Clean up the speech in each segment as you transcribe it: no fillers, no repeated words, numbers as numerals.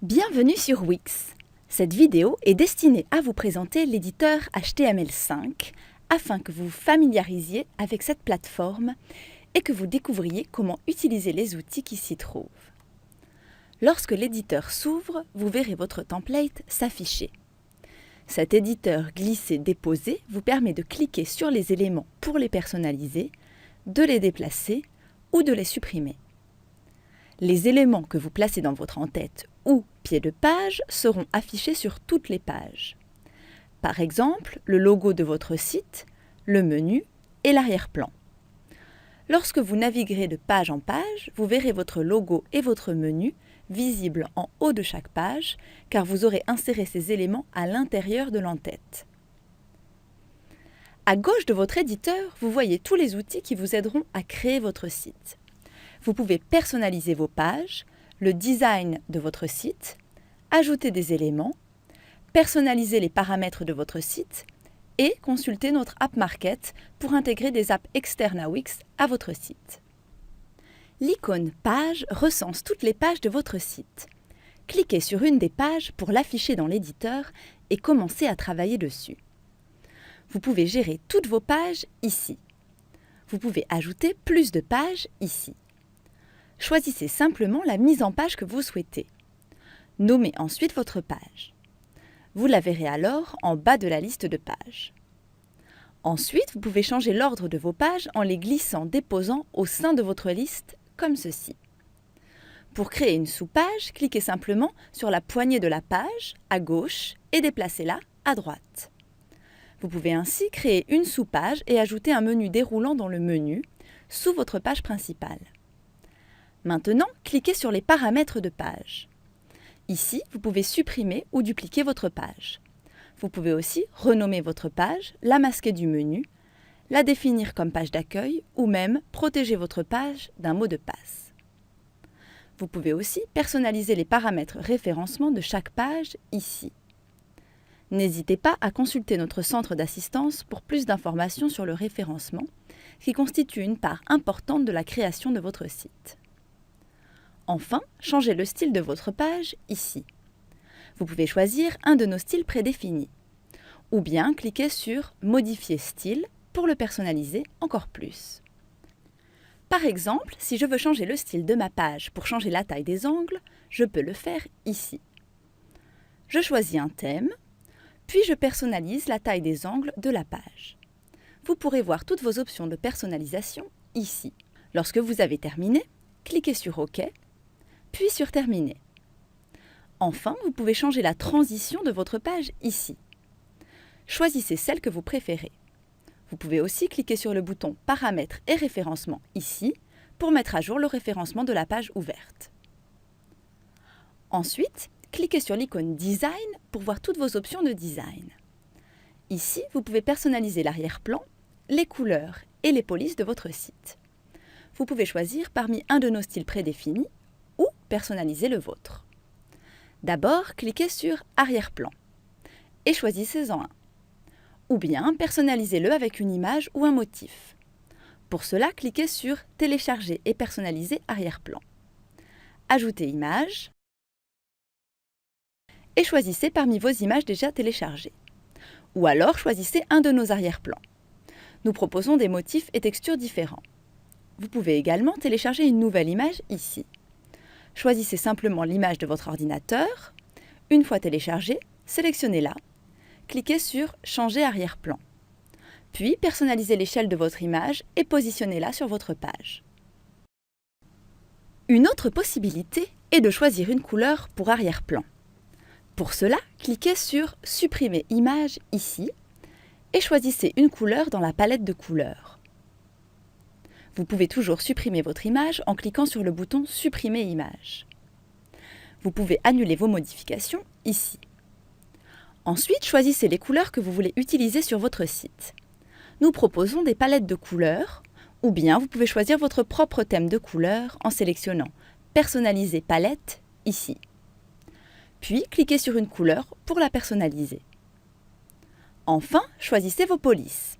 Bienvenue sur Wix. Cette vidéo est destinée à vous présenter l'éditeur HTML5 afin que vous vous familiarisiez avec cette plateforme et que vous découvriez comment utiliser les outils qui s'y trouvent. Lorsque l'éditeur s'ouvre, vous verrez votre template s'afficher. Cet éditeur glisser-déposer vous permet de cliquer sur les éléments pour les personnaliser, de les déplacer ou de les supprimer. Les éléments que vous placez dans votre en-tête ou pied de page seront affichés sur toutes les pages. Par exemple, le logo de votre site, le menu et l'arrière-plan. Lorsque vous naviguerez de page en page, vous verrez votre logo et votre menu visibles en haut de chaque page, car vous aurez inséré ces éléments à l'intérieur de l'en-tête. À gauche de votre éditeur, vous voyez tous les outils qui vous aideront à créer votre site. Vous pouvez personnaliser vos pages, le design de votre site, ajouter des éléments, personnaliser les paramètres de votre site et consulter notre App Market pour intégrer des apps externes à Wix à votre site. L'icône Page recense toutes les pages de votre site. Cliquez sur une des pages pour l'afficher dans l'éditeur et commencer à travailler dessus. Vous pouvez gérer toutes vos pages ici. Vous pouvez ajouter plus de pages ici. Choisissez simplement la mise en page que vous souhaitez. Nommez ensuite votre page. Vous la verrez alors en bas de la liste de pages. Ensuite, vous pouvez changer l'ordre de vos pages en les glissant-déposant au sein de votre liste, comme ceci. Pour créer une sous-page, cliquez simplement sur la poignée de la page à gauche et déplacez-la à droite. Vous pouvez ainsi créer une sous-page et ajouter un menu déroulant dans le menu, sous votre page principale. Maintenant, cliquez sur les paramètres de page. Ici, vous pouvez supprimer ou dupliquer votre page. Vous pouvez aussi renommer votre page, la masquer du menu, la définir comme page d'accueil ou même protéger votre page d'un mot de passe. Vous pouvez aussi personnaliser les paramètres référencement de chaque page ici. N'hésitez pas à consulter notre centre d'assistance pour plus d'informations sur le référencement, qui constitue une part importante de la création de votre site. Enfin, changez le style de votre page ici. Vous pouvez choisir un de nos styles prédéfinis, ou bien cliquer sur « Modifier style » pour le personnaliser encore plus. Par exemple, si je veux changer le style de ma page pour changer la taille des angles, je peux le faire ici. Je choisis un thème, puis je personnalise la taille des angles de la page. Vous pourrez voir toutes vos options de personnalisation ici. Lorsque vous avez terminé, cliquez sur OK, puis sur Terminer. Enfin, vous pouvez changer la transition de votre page ici. Choisissez celle que vous préférez. Vous pouvez aussi cliquer sur le bouton Paramètres et référencement ici pour mettre à jour le référencement de la page ouverte. Ensuite, cliquez sur l'icône Design pour voir toutes vos options de design. Ici, vous pouvez personnaliser l'arrière-plan, les couleurs et les polices de votre site. Vous pouvez choisir parmi un de nos styles prédéfinis ou personnaliser le vôtre. D'abord, cliquez sur Arrière-plan et choisissez-en un. Ou bien personnalisez-le avec une image ou un motif. Pour cela, cliquez sur Télécharger et personnaliser arrière-plan. Ajoutez image et choisissez parmi vos images déjà téléchargées. Ou alors choisissez un de nos arrière-plans. Nous proposons des motifs et textures différents. Vous pouvez également télécharger une nouvelle image ici. Choisissez simplement l'image de votre ordinateur. Une fois téléchargée, sélectionnez-la. Cliquez sur « Changer arrière-plan ». Puis, personnalisez l'échelle de votre image et positionnez-la sur votre page. Une autre possibilité est de choisir une couleur pour arrière-plan. Pour cela, cliquez sur « Supprimer image » ici et choisissez une couleur dans la palette de couleurs. Vous pouvez toujours supprimer votre image en cliquant sur le bouton « Supprimer image ». Vous pouvez annuler vos modifications ici. Ensuite, choisissez les couleurs que vous voulez utiliser sur votre site. Nous proposons des palettes de couleurs, ou bien vous pouvez choisir votre propre thème de couleurs en sélectionnant « Personnaliser palette » ici. Puis, cliquez sur une couleur pour la personnaliser. Enfin, choisissez vos polices.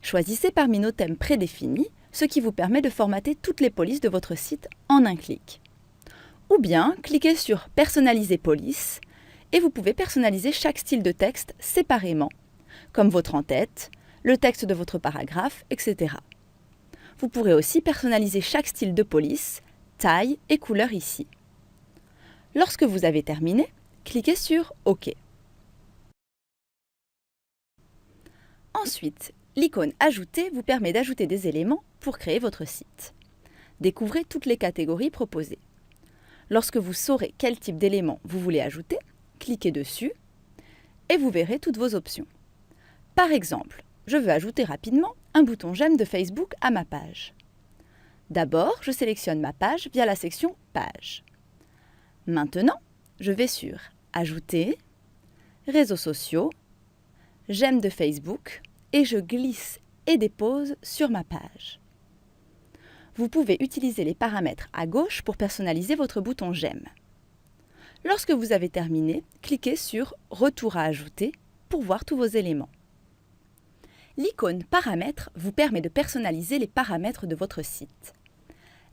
Choisissez parmi nos thèmes prédéfinis, ce qui vous permet de formater toutes les polices de votre site en un clic. Ou bien, cliquez sur Personnaliser police et vous pouvez personnaliser chaque style de texte séparément, comme votre en-tête, le texte de votre paragraphe, etc. Vous pourrez aussi personnaliser chaque style de police, taille et couleur ici. Lorsque vous avez terminé, cliquez sur OK. Ensuite, l'icône Ajouter vous permet d'ajouter des éléments pour créer votre site. Découvrez toutes les catégories proposées. Lorsque vous saurez quel type d'éléments vous voulez ajouter, cliquez dessus et vous verrez toutes vos options. Par exemple, je veux ajouter rapidement un bouton j'aime de Facebook à ma page. D'abord, je sélectionne ma page via la section Page. Maintenant, je vais sur Ajouter, Réseaux sociaux, J'aime de Facebook et je glisse et dépose sur ma page. Vous pouvez utiliser les paramètres à gauche pour personnaliser votre bouton J'aime. Lorsque vous avez terminé, cliquez sur Retour à ajouter pour voir tous vos éléments. L'icône Paramètres vous permet de personnaliser les paramètres de votre site.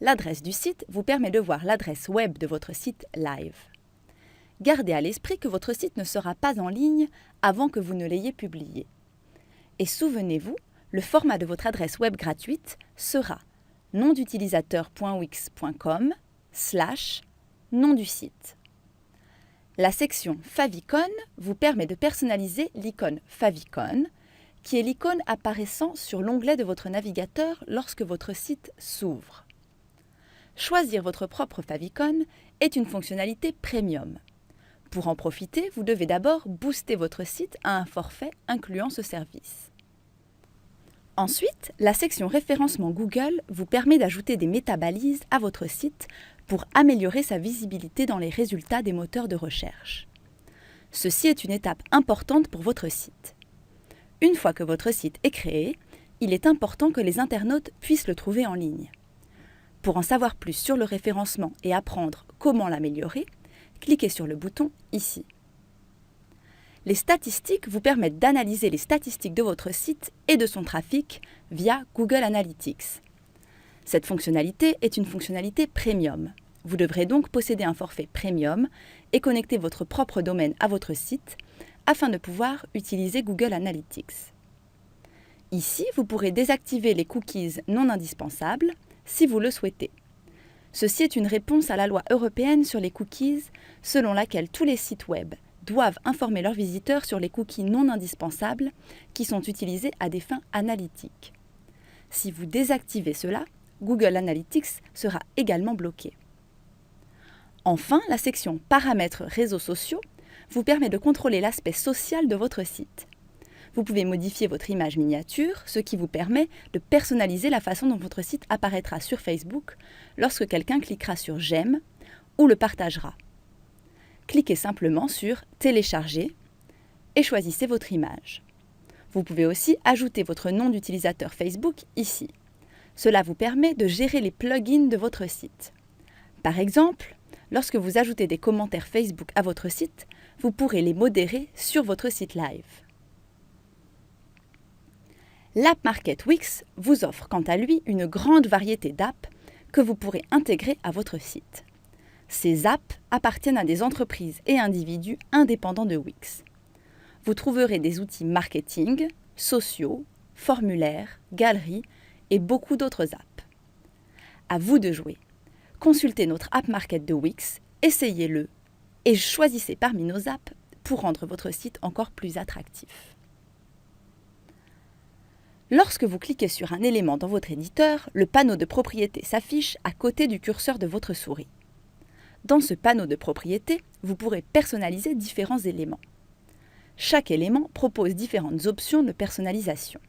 L'adresse du site vous permet de voir l'adresse web de votre site live. Gardez à l'esprit que votre site ne sera pas en ligne avant que vous ne l'ayez publié. Et souvenez-vous, le format de votre adresse web gratuite sera nomdutilisateur.wix.com/nom du site. La section Favicon vous permet de personnaliser l'icône Favicon, qui est l'icône apparaissant sur l'onglet de votre navigateur lorsque votre site s'ouvre. Choisir votre propre favicon est une fonctionnalité premium. Pour en profiter, vous devez d'abord booster votre site à un forfait incluant ce service. Ensuite, la section référencement Google vous permet d'ajouter des métabalises à votre site pour améliorer sa visibilité dans les résultats des moteurs de recherche. Ceci est une étape importante pour votre site. Une fois que votre site est créé, il est important que les internautes puissent le trouver en ligne. Pour en savoir plus sur le référencement et apprendre comment l'améliorer, cliquez sur le bouton ici. Les statistiques vous permettent d'analyser les statistiques de votre site et de son trafic via Google Analytics. Cette fonctionnalité est une fonctionnalité premium. Vous devrez donc posséder un forfait premium et connecter votre propre domaine à votre site afin de pouvoir utiliser Google Analytics. Ici, vous pourrez désactiver les cookies non indispensables si vous le souhaitez. Ceci est une réponse à la loi européenne sur les cookies, selon laquelle tous les sites web doivent informer leurs visiteurs sur les cookies non indispensables qui sont utilisés à des fins analytiques. Si vous désactivez cela, Google Analytics sera également bloqué. Enfin, la section Paramètres réseaux sociaux vous permet de contrôler l'aspect social de votre site. Vous pouvez modifier votre image miniature, ce qui vous permet de personnaliser la façon dont votre site apparaîtra sur Facebook lorsque quelqu'un cliquera sur « J'aime » ou le partagera. Cliquez simplement sur « Télécharger » et choisissez votre image. Vous pouvez aussi ajouter votre nom d'utilisateur Facebook ici. Cela vous permet de gérer les plugins de votre site. Par exemple, lorsque vous ajoutez des commentaires Facebook à votre site, vous pourrez les modérer sur votre site live. L'App Market Wix vous offre quant à lui une grande variété d'apps que vous pourrez intégrer à votre site. Ces apps appartiennent à des entreprises et individus indépendants de Wix. Vous trouverez des outils marketing, sociaux, formulaires, galeries et beaucoup d'autres apps. À vous de jouer. Consultez notre App Market de Wix, essayez-le et choisissez parmi nos apps pour rendre votre site encore plus attractif. Lorsque vous cliquez sur un élément dans votre éditeur, le panneau de propriété s'affiche à côté du curseur de votre souris. Dans ce panneau de propriété, vous pourrez personnaliser différents éléments. Chaque élément propose différentes options de personnalisation.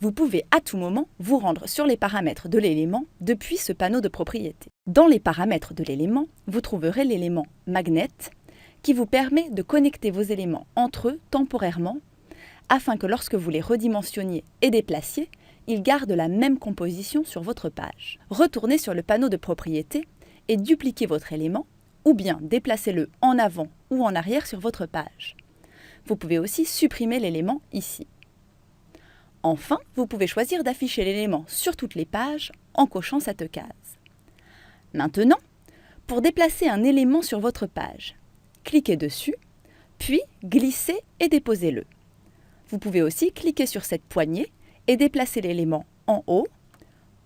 Vous pouvez à tout moment vous rendre sur les paramètres de l'élément depuis ce panneau de propriété. Dans les paramètres de l'élément, vous trouverez l'élément Magnet qui vous permet de connecter vos éléments entre eux temporairement afin que lorsque vous les redimensionniez et déplaciez, ils gardent la même composition sur votre page. Retournez sur le panneau de propriété et dupliquez votre élément ou bien déplacez-le en avant ou en arrière sur votre page. Vous pouvez aussi supprimer l'élément ici. Enfin, vous pouvez choisir d'afficher l'élément sur toutes les pages en cochant cette case. Maintenant, pour déplacer un élément sur votre page. Cliquez dessus, puis glissez et déposez-le. Vous pouvez aussi cliquer sur cette poignée et déplacer l'élément en haut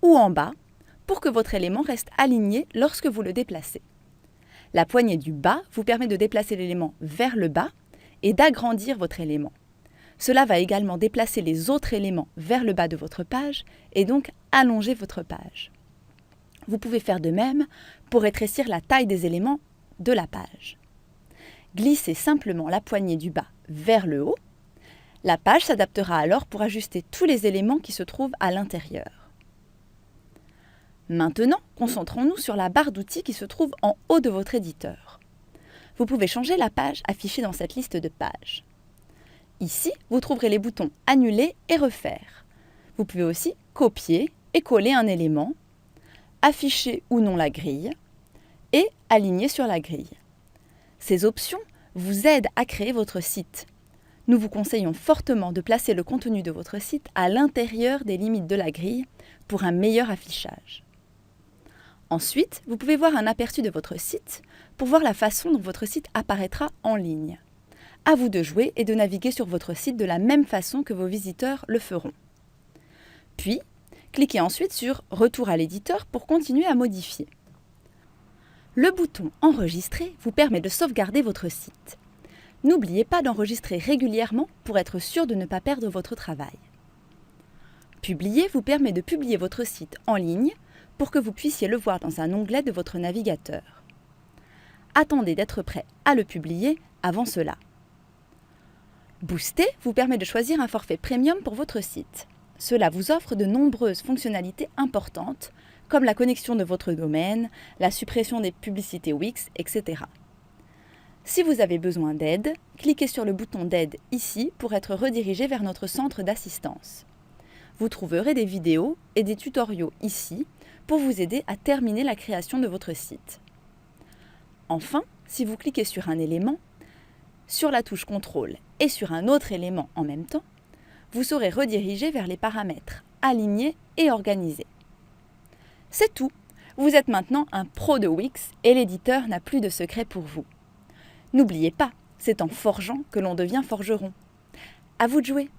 ou en bas pour que votre élément reste aligné lorsque vous le déplacez. La poignée du bas vous permet de déplacer l'élément vers le bas et d'agrandir votre élément. Cela va également déplacer les autres éléments vers le bas de votre page et donc allonger votre page. Vous pouvez faire de même pour rétrécir la taille des éléments de la page. Glissez simplement la poignée du bas vers le haut. La page s'adaptera alors pour ajuster tous les éléments qui se trouvent à l'intérieur. Maintenant, concentrons-nous sur la barre d'outils qui se trouve en haut de votre éditeur. Vous pouvez changer la page affichée dans cette liste de pages. Ici, vous trouverez les boutons « Annuler » et « Refaire ». Vous pouvez aussi copier et coller un élément, afficher ou non la grille et aligner sur la grille. Ces options vous aident à créer votre site. Nous vous conseillons fortement de placer le contenu de votre site à l'intérieur des limites de la grille pour un meilleur affichage. Ensuite, vous pouvez voir un aperçu de votre site pour voir la façon dont votre site apparaîtra en ligne. À vous de jouer et de naviguer sur votre site de la même façon que vos visiteurs le feront. Puis, cliquez ensuite sur « Retour à l'éditeur » pour continuer à modifier. Le bouton « Enregistrer » vous permet de sauvegarder votre site. N'oubliez pas d'enregistrer régulièrement pour être sûr de ne pas perdre votre travail. Publier vous permet de publier votre site en ligne pour que vous puissiez le voir dans un onglet de votre navigateur. Attendez d'être prêt à le publier avant cela. Booster vous permet de choisir un forfait premium pour votre site. Cela vous offre de nombreuses fonctionnalités importantes, comme la connexion de votre domaine, la suppression des publicités Wix, etc. Si vous avez besoin d'aide, cliquez sur le bouton d'aide ici pour être redirigé vers notre centre d'assistance. Vous trouverez des vidéos et des tutoriaux ici pour vous aider à terminer la création de votre site. Enfin, si vous cliquez sur un élément, sur la touche CTRL et sur un autre élément en même temps, vous serez redirigé vers les paramètres alignés et organisés. C'est tout. Vous êtes maintenant un pro de Wix et l'éditeur n'a plus de secret pour vous. N'oubliez pas, c'est en forgeant que l'on devient forgeron. À vous de jouer!